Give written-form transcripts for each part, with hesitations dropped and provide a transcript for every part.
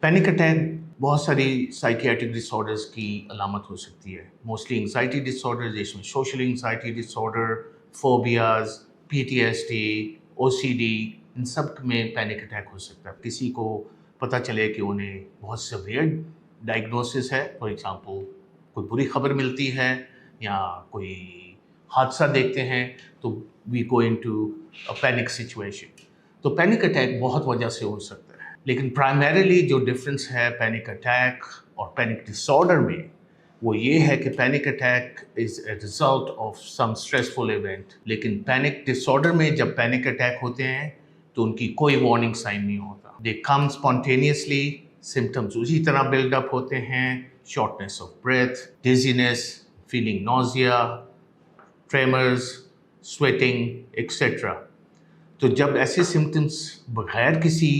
Panic attack बहुत सारी psychiatric disorders की अलामत हो सकती है. मोस्टली एंग्जाइटी डिसऑर्डर, जिसमें social anxiety disorder, phobias, PTSD, OCD, इन सब में पैनिक अटैक हो सकता है. किसी को पता चले कि उन्हें बहुत सीवियर डायग्नोसिस है, फॉर एग्जांपल कोई बुरी खबर मिलती है या कोई हादसा देखते हैं, तो we go into a panic situation. तो पैनिक अटैक बहुत वजह से हो सकता है, लेकिन प्राइमरीली जो डिफरेंस है पैनिक अटैक और पैनिक डिसऑर्डर में, वो ये है कि panic attack is a result of some stressful event, लेकिन पैनिक डिसऑर्डर में जब पैनिक अटैक होते हैं तो उनकी कोई वार्निंग साइन नहीं होता. दे कम स्पॉन्टेनियसली, सिम्टम्स उसी तरह बिल्डअप होते हैं, shortness of breath, dizziness, feeling nausea, tremors, sweating etcetera. तो जब ऐसे सिम्टम्स बगैर किसी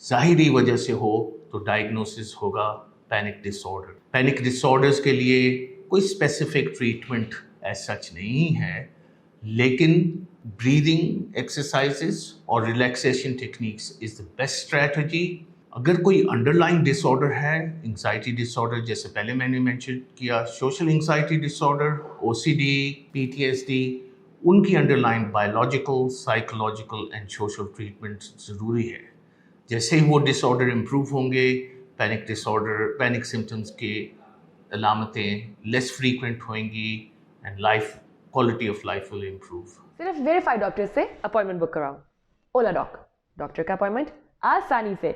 ज़ाहिरी वजह से हो तो डायग्नोसिस होगा पैनिक डिसऑर्डर. पैनिक डिसऑर्डर्स के लिए कोई स्पेसिफिक ट्रीटमेंट एज सच नहीं है, लेकिन ब्रीदिंग एक्सरसाइजेस और relaxation techniques is the best strategy. अगर कोई अंडरलाइंग डिसऑर्डर है, एंग्जाइटी डिसऑर्डर जैसे पहले मैंने मेंशन किया, social anxiety disorder, OCD, PTSD, उनकी underline biological, psychological and social treatment ज़रूरी है. जैसे ही वो डिसऑर्डर इम्प्रूव होंगे, पैनिक सिम्टम्स की अलामतें लेस फ्रीक्वेंट होंगी and life quality of life will improve. सिर्फ वेरीफाइड डॉक्टर से अपॉइंटमेंट बुक कराओ. ओला डॉक, डॉक्टर का अपॉइंटमेंट आसानी से.